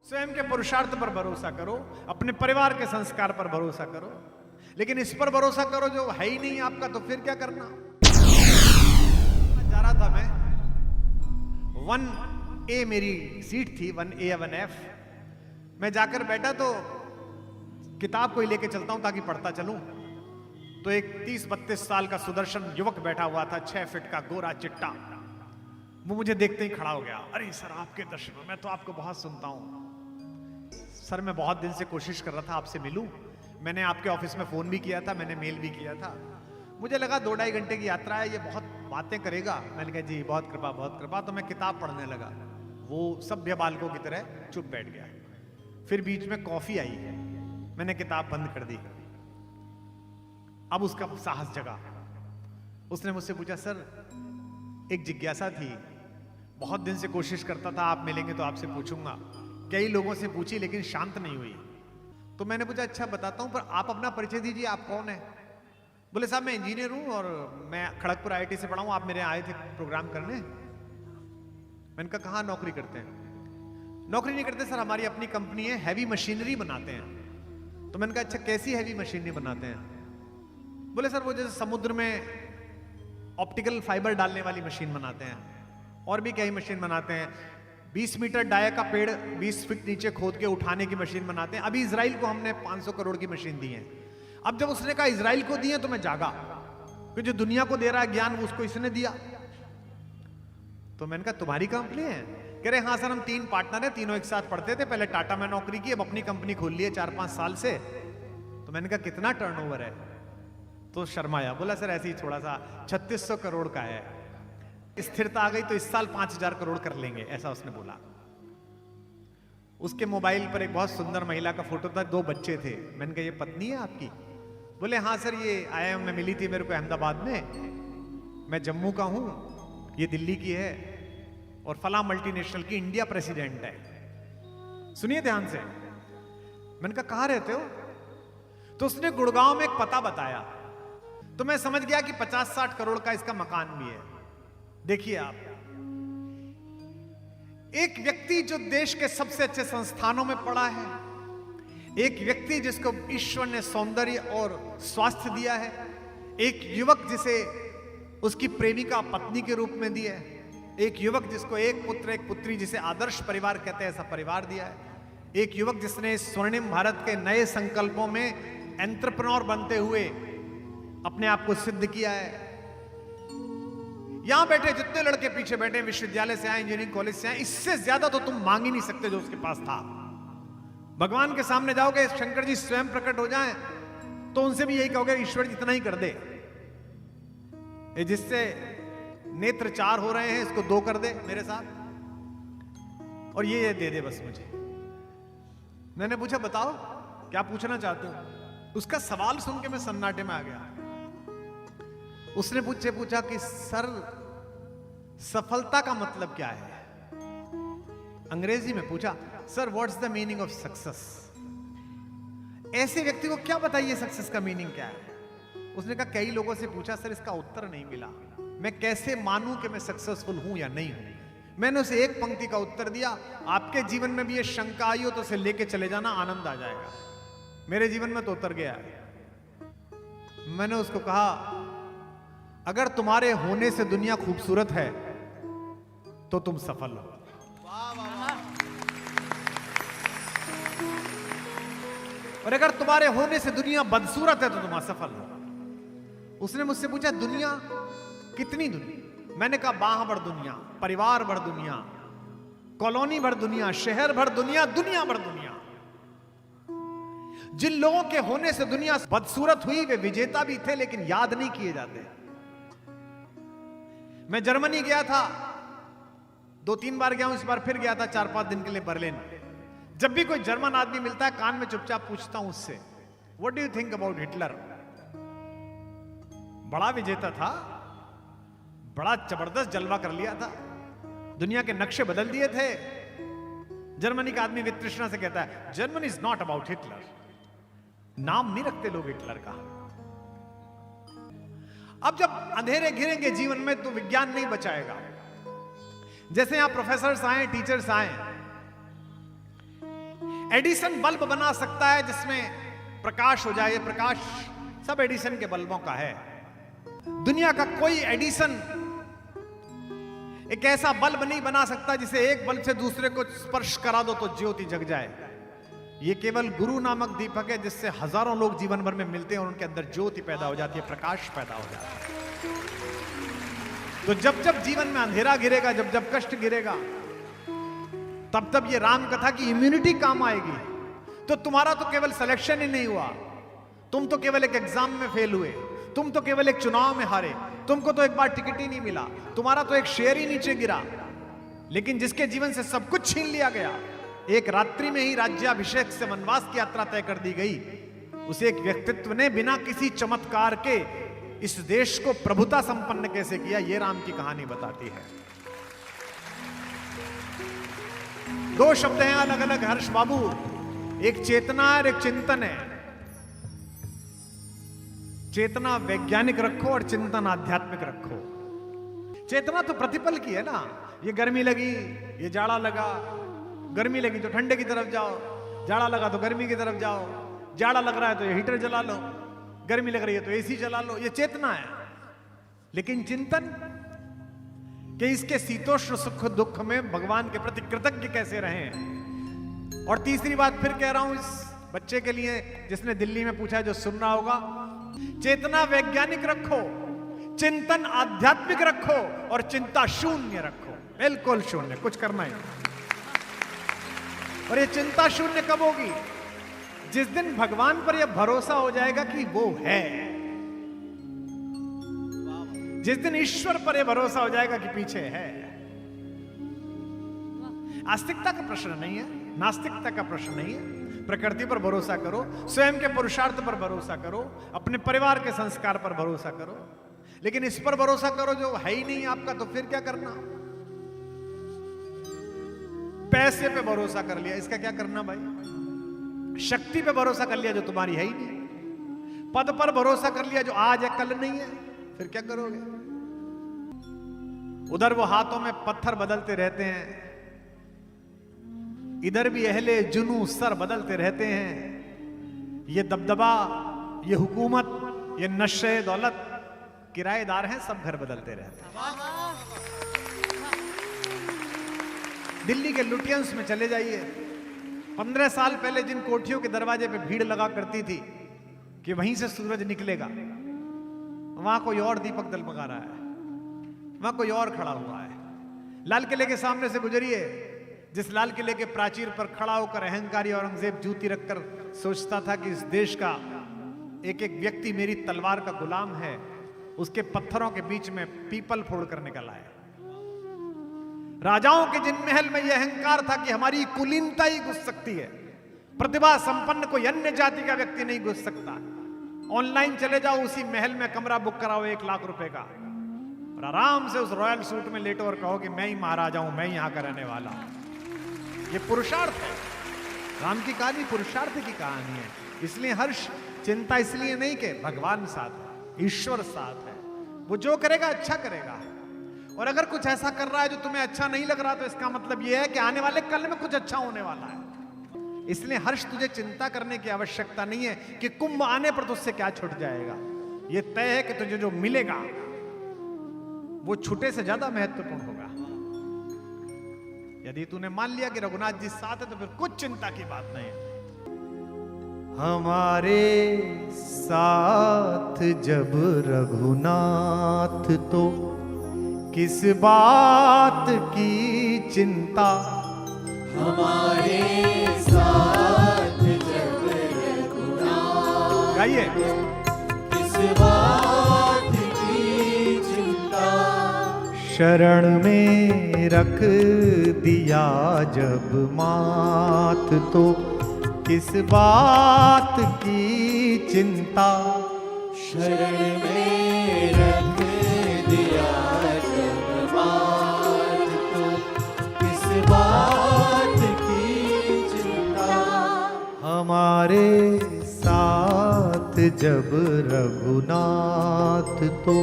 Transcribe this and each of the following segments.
स्वयं के पुरुषार्थ पर भरोसा करो, अपने परिवार के संस्कार पर भरोसा करो, लेकिन इस पर भरोसा करो जो है ही नहीं आपका, तो फिर क्या करना। जा रहा था मैं 1A मेरी सीट थी, 1A या 1F। मैं जाकर बैठा तो किताब कोई लेके चलता हूं ताकि पढ़ता चलूं, तो एक 30-32 साल का सुदर्शन युवक बैठा हुआ था, 6 फीट का गोरा चिट्टा। वो मुझे देखते ही खड़ा हो गया। अरे सर, आपके दर्शन, मैं तो आपको बहुत सुनता हूं सर, मैं बहुत दिन से कोशिश कर रहा था आपसे मिलूं। मैंने आपके ऑफिस में फोन भी किया था, मैंने मेल भी किया था। मुझे लगा 2-2.5 घंटे की यात्रा है, ये बहुत बातें करेगा। मैंने कहा जी बहुत कृपा, बहुत कृपा। तो मैं किताब पढ़ने लगा। वो सभ्य बालकों की तरह चुप बैठ गया। फिर बीच में कॉफी आई, मैंने किताब बंद कर दी। अब उसका साहस जगा। उसने मुझसे पूछा, सर एक जिज्ञासा थी, बहुत दिन से कोशिश करता था, आप मिलेंगे तो आपसे पूछूंगा। कई लोगों से पूछी लेकिन शांत नहीं हुई। तो मैंने पूछा, अच्छा बताता हूं, पर आप अपना परिचय दीजिए, आप कौन है। बोले साहब मैं इंजीनियर हूं और मैं खड़गपुर IIT से पढ़ा हूं, आप मेरे आए थे प्रोग्राम करने। मैंने कहा कहां नौकरी करते हैं। नौकरी नहीं करते सर, हमारी अपनी कंपनी है, हैवी मशीनरी बनाते हैं। तो मैंने कहा अच्छा कैसी हैवी मशीनरी बनाते हैं। बोले सर वो जैसे समुद्र में ऑप्टिकल फाइबर डालने वाली मशीन बनाते हैं, और भी कई मशीन बनाते हैं। 20 मीटर डाया का पेड़ 20 फीट नीचे खोद के उठाने की मशीन बनाते हैं। अभी इजराइल को हमने 500 करोड़ की मशीन दी है। अब जब उसने कहा इजराइल को दी है तो मैं जागा, क्योंकि जो दुनिया को दे रहा है ज्ञान वो उसको इसने दिया। तो मैंने कहा तुम्हारी कंपनी है। कह रहे हाँ सर, हम 3 पार्टनर हैं, तीनों एक साथ पढ़ते थे, पहले टाटा में नौकरी की, अब अपनी कंपनी खोल ली है 4-5 साल से। तो मैंने कहा कितना टर्नओवर है। तो शर्माया, बोला सर ऐसे ही थोड़ा सा 3600 करोड़ का है, स्थिरता आ गई तो इस साल 5000 करोड़ कर लेंगे, ऐसा उसने बोला। उसके मोबाइल पर एक बहुत सुंदर महिला का फोटो था, 2 बच्चे थे। मैंने कहा ये पत्नी है आपकी। बोले हाँ सर, ये IIM में मिली थी मेरे को अहमदाबाद में, मैं जम्मू का हूं, ये दिल्ली की है, और फला मल्टीनेशनल की इंडिया प्रेसिडेंट है। सुनिए ध्यान से। मैंने कहा कहां रहते हो। तो उसने गुड़गांव में एक पता बताया। तो मैं समझ गया कि 50-60 करोड़ का इसका मकान भी है। देखिए आप, एक व्यक्ति जो देश के सबसे अच्छे संस्थानों में पढ़ा है, एक व्यक्ति जिसको ईश्वर ने सौंदर्य और स्वास्थ्य दिया है, एक युवक जिसे उसकी प्रेमिका पत्नी के रूप में दिया है, एक युवक जिसको एक पुत्र एक पुत्री, जिसे आदर्श परिवार कहते हैं, ऐसा परिवार दिया है, एक युवक जिसने स्वर्णिम भारत के नए संकल्पों में एंटरप्रेन्योर बनते हुए अपने आप को सिद्ध किया है। यहां बैठे जितने लड़के पीछे बैठे, विश्वविद्यालय से आए, इंजीनियरिंग कॉलेज से आए, इससे ज्यादा तो तुम मांग ही नहीं सकते जो उसके पास था। भगवान के सामने जाओगे, शंकर जी स्वयं प्रकट हो जाएं, तो उनसे भी यही कहोगे ईश्वर जितना ही कर दे, ये जिससे नेत्र 4 हो रहे हैं इसको 2 कर दे मेरे साथ, और ये दे दे बस मुझे। मैंने पूछा बताओ क्या पूछना चाहते हो। उसका सवाल सुन के मैं सन्नाटे में आ गया। उसने मुझसे पूछा कि सर सफलता का मतलब क्या है। अंग्रेजी में पूछा, sir what's the meaning of success. ऐसे व्यक्ति को क्या बताइए सक्सेस का मीनिंग क्या है। उसने कहा कई लोगों से पूछा सर, इसका उत्तर नहीं मिला, मैं कैसे मानूं कि मैं सक्सेसफुल हूं या नहीं हूं। मैंने उसे एक पंक्ति का उत्तर दिया, आपके जीवन में भी ये शंका आई हो तो उसे लेके चले जाना, आनंद आ जाएगा। मेरे जीवन में तो उतर गया है। मैंने उसको कहा अगर तुम्हारे होने से दुनिया खूबसूरत है तो तुम सफल हो, और अगर तुम्हारे होने से दुनिया बदसूरत है तो तुम असफल हो। उसने मुझसे पूछा दुनिया कितनी दुनिया। मैंने कहा बाह भर दुनिया, परिवार भर दुनिया, कॉलोनी भर दुनिया, शहर भर दुनिया, दुनिया भर दुनिया। जिन लोगों के होने से दुनिया बदसूरत हुई वे विजेता भी थे, लेकिन याद नहीं किए जाते। मैं जर्मनी गया था, 2-3 बार गया हूं, इस बार फिर गया था 4-5 दिन के लिए बर्लिन। जब भी कोई जर्मन आदमी मिलता है कान में चुपचाप पूछता हूं उससे, what do you think about Hitler. बड़ा विजेता था, बड़ा जबरदस्त जलवा कर लिया था, दुनिया के नक्शे बदल दिए थे। जर्मनी का आदमी वितृष्णा से कहता है Germany is not about Hitler. नाम नहीं रखते लोग हिटलर का। अब जब अंधेरे घिरेंगे जीवन में तो विज्ञान नहीं बचाएगा। जैसे यहां प्रोफेसर्स आए, टीचर्स आए, एडिसन बल्ब बना सकता है जिसमें प्रकाश हो जाए। प्रकाश सब एडिसन के बल्बों का है। दुनिया का कोई एडिसन एक ऐसा बल्ब नहीं बना सकता जिसे एक बल्ब से दूसरे को स्पर्श करा दो तो ज्योति जग जाए। ये केवल गुरु नामक दीपक है जिससे हजारों लोग जीवन भर में मिलते हैं और उनके अंदर ज्योति पैदा हो जाती है, प्रकाश पैदा हो जाता है। तो जब जब जीवन में अंधेरा गिरेगा, जब जब कष्ट गिरेगा, तब तब ये राम कथा की इम्यूनिटी काम आएगी। तो तुम्हारा तो केवल सिलेक्शन ही नहीं हुआ, तुम तो केवल एक एग्जाम में फेल हुए, तुम तो केवल एक चुनाव में हारे, तुमको तो एक बार टिकट ही नहीं मिला, तुम्हारा तो एक शेयर ही नीचे गिरा। लेकिन जिसके जीवन से सब कुछ छीन लिया गया, एक रात्रि में ही राज्याभिषेक से वनवास की यात्रा तय कर दी गई, उसे एक व्यक्तित्व ने बिना किसी चमत्कार के इस देश को प्रभुता संपन्न कैसे किया, यह राम की कहानी बताती है। दो शब्द हैं अलग अलग हर्ष बाबू, एक चेतना और एक चिंतन है। चेतना वैज्ञानिक रखो और चिंतन आध्यात्मिक रखो। चेतना तो प्रतिपल की है ना, ये गर्मी लगी, ये जाड़ा लगा, गर्मी लगी तो ठंडे की तरफ जाओ, जाड़ा लगा तो गर्मी की तरफ जाओ, जाड़ा लग रहा है तो ये हीटर जला लो, गर्मी लग रही है तो एसी चला लो, ये चेतना है। लेकिन चिंतन कि इसके शीतोष्ण सुख दुख में भगवान के प्रति कृतज्ञ कैसे रहें। और तीसरी बात फिर कह रहा हूं इस बच्चे के लिए जिसने दिल्ली में पूछा, जो सुन रहा होगा, चेतना वैज्ञानिक रखो, चिंतन आध्यात्मिक रखो और चिंता शून्य रखो, बिल्कुल शून्य, कुछ करना ही। और ये चिंता शून्य कब होगी? जिस दिन भगवान पर यह भरोसा हो जाएगा कि वो है, जिस दिन ईश्वर पर यह भरोसा हो जाएगा कि पीछे है। आस्तिकता का प्रश्न नहीं है, नास्तिकता का प्रश्न नहीं है। प्रकृति पर भरोसा करो, स्वयं के पुरुषार्थ पर भरोसा करो, अपने परिवार के संस्कार पर भरोसा करो, लेकिन इस पर भरोसा करो जो है ही नहीं आपका, तो फिर क्या करना? पैसे पे भरोसा कर लिया, इसका क्या करना भाई? शक्ति पे भरोसा कर लिया जो तुम्हारी है ही नहीं, पद पर भरोसा कर लिया जो आज है कल नहीं है, फिर क्या करोगे? उधर वो हाथों में पत्थर बदलते रहते हैं, इधर भी अहले जुनू सर बदलते रहते हैं। ये दबदबा, ये हुकूमत, ये नशे दौलत, किराएदार हैं, सब घर बदलते रहते हैं। दिल्ली के लुटियंस में चले जाइए, 15 साल पहले जिन कोठियों के दरवाजे पे भीड़ लगा करती थी कि वहीं से सूरज निकलेगा, वहां कोई और दीपक दलमगा रहा है, वहां कोई और खड़ा हुआ है। लाल किले के सामने से गुजरिए, जिस लाल किले के प्राचीर पर खड़ा होकर अहंकारी औरंगजेब जूती रखकर सोचता था कि इस देश का एक एक व्यक्ति मेरी तलवार का गुलाम है, उसके पत्थरों के बीच में पीपल फोड़ कर निकल आए। राजाओं के जिन महल में यह अहंकार था कि हमारी कुलीनता ही घुस सकती है, प्रतिभा संपन्न कोई अन्य जाति का व्यक्ति नहीं घुस सकता। ऑनलाइन चले जाओ, उसी महल में कमरा बुक कराओ 1 लाख रुपए का, और आराम से उस रॉयल सूट में लेटो और कहो कि मैं ही महाराजा हूं, मैं ही यहां का रहने वाला हूं। ये पुरुषार्थ है। राम की कहानी पुरुषार्थ की कहानी है। इसलिए हर्ष, चिंता इसलिए नहीं कि भगवान साथ है, ईश्वर साथ है, वो जो करेगा अच्छा करेगा। और अगर कुछ ऐसा कर रहा है जो तुम्हें अच्छा नहीं लग रहा, तो इसका मतलब यह है कि आने वाले कल में कुछ अच्छा होने वाला है। इसलिए हर्ष, तुझे चिंता करने की आवश्यकता नहीं है कि कुंभ आने पर तुझसे क्या छूट जाएगा। यह तय है कि तुझे जो मिलेगा वो छूटे से ज्यादा महत्वपूर्ण होगा। यदि तूने मान लिया कि रघुनाथ जी साथ है, तो फिर कुछ चिंता की बात नहीं है। हमारे साथ जब रघुनाथ, तो किस बात की चिंता। हमारे साथ जब रघुनाथ, गाइए। किस बात की चिंता। शरण में रख दिया जब मात, तो किस बात की चिंता। शरण में रख दिया जब मात, तो किस बात की चिंता। हमारे साथ जब रघुनाथ, तो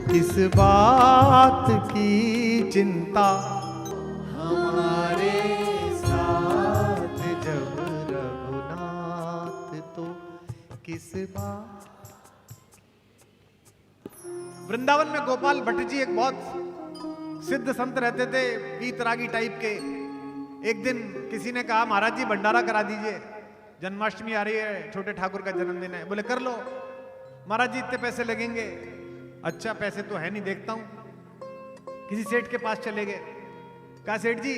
किस बात की चिंता। हमारे साथ जब किस बात। वृंदावन में गोपाल भट्ट जी एक बहुत सिद्ध संत रहते थे, वीतरागी टाइप के। एक दिन किसी ने कहा महाराज जी भंडारा करा दीजिए, जन्माष्टमी आ रही है, छोटे ठाकुर का जन्मदिन है। बोले कर लो। महाराज जी इतने पैसे लगेंगे। अच्छा पैसे तो है नहीं, देखता हूं। किसी सेठ के पास चले गए, कहा सेठ जी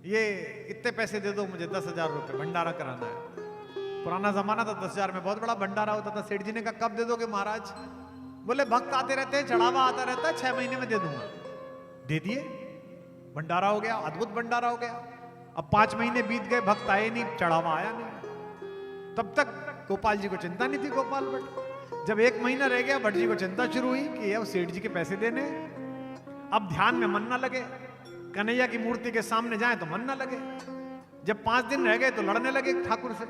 ये इतने पैसे दे दो मुझे, 10,000 रुपए भंडारा कराना है। पुराना जमाना था, 10,000 में बहुत बड़ा भंडारा होता था। सेठ जी ने कहा कब दे दोगे महाराज? बोले भक्त आते रहते हैं, चढ़ावा आता रहता है, 6 महीने में दे दूंगा। दे दिए, भंडारा हो गया, अद्भुत भंडारा हो गया। अब 5 महीने बीत गए, भक्त आए नहीं, चढ़ावा आया नहीं। तब तक गोपाल जी को चिंता नहीं थी, गोपाल भट्ट। जब 1 महीना रह गया, भट्ट जी को चिंता शुरू हुई कि ये सेठ जी के पैसे देने। अब ध्यान में मन ना लगे, कन्हैया की मूर्ति के सामने जाए तो मन ना लगे। जब 5 दिन रह गए तो लड़ने लगे ठाकुर से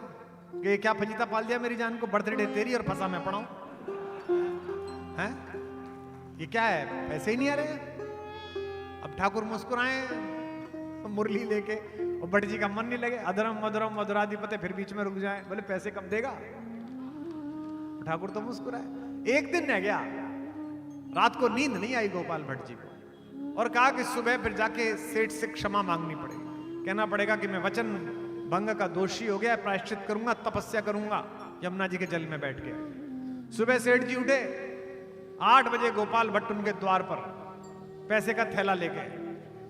कि ये क्या फजीता पाल दिया मेरी जान को, बर्थडे तेरी और फंसा मैं पढ़ाऊं हैं, ये क्या है, पैसे ही नहीं आ रहे। अब ठाकुर मुस्कुराए मुरली लेके, और भट्ट जी का मन नहीं लगे। अधरम मधुरम मधुराधिपते, फिर बीच में रुक जाए, बोले पैसे कब देगा? ठाकुर तो मुस्कुराए। एक दिन रह गया, रात को नींद नहीं आई गोपाल भट्ट जी को, और कहा कि सुबह फिर जाके सेठ से क्षमा मांगनी पड़ेगी, कहना पड़ेगा कि मैं वचन भंग का दोषी हो गया, प्रायश्चित करूंगा, तपस्या करूंगा यमुना जी के जल में बैठ के। सुबह सेठ जी उठे, 8 बजे गोपाल भट्ट उनके द्वार पर पैसे का थैला लेके।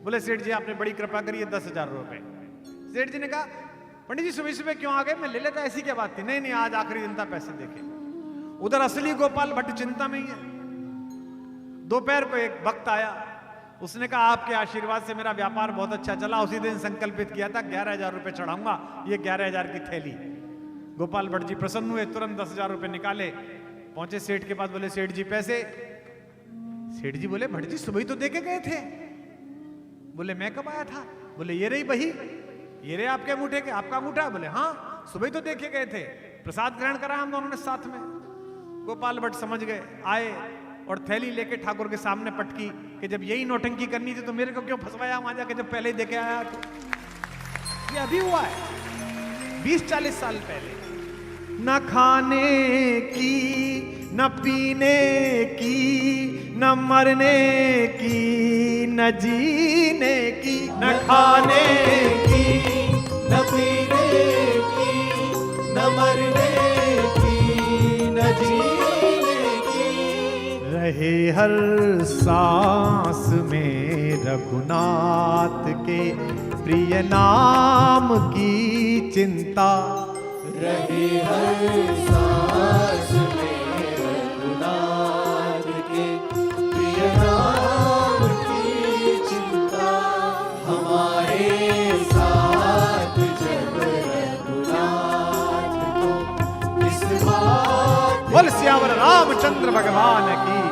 बोले सेठ जी आपने बड़ी कृपा करी है, 10,000 रुपए। सेठ जी ने कहा पंडित जी सुबह सुबह क्यों आ गए, मैं ले लेता, ऐसी क्या बात थी? नहीं नहीं आज आखिरी दिन था, पैसे देखे। उधर असली गोपाल भट्ट चिंता में ही है। दोपहर को एक भक्त आया, उसने कहा आपके आशीर्वाद से मेरा व्यापार बहुत अच्छा चला, उसी दिन संकल्पित किया था 11,000 रुपए चढ़ाऊंगा, ये 11,000 की थैली। गोपाल भट्ट जी प्रसन्न हुए, तुरंत 10,000 रुपए निकाले, पहुंचे सेठ के पास। बोले सेठ जी पैसे। सेठ जी बोले भट्ट जी सुबह ही तो देके गए थे। बोले मैं कब आया था? बोले ये रही बही, ये रहे आपके अंगूठे के, आपका अंगूठा? बोले हाँ सुबह ही तो देखे गए थे, प्रसाद ग्रहण करा हम दोनों ने साथ में। गोपाल भट्ट समझ गए, आए और थैली लेके ठाकुर के सामने पटकी कि जब यही नौटंकी करनी थी तो मेरे को क्यों फंसवाया वहां जाके, जब पहले ही देके आया तो। ये अभी हुआ है 20-40 साल पहले। न खाने की, न पीने की, न मरने की, न जीने की। न खाने की, न पीने की, न मरने की, न जीने की। रहे हर सांस में रघुनाथ के प्रिय नाम की चिंता। रहे हर सांस में रघुनाथ के प्रिय नाम की चिंता। हमारे साथ जब रघुनाथ को इस बात। बोल सियावर रामचंद्र भगवान की।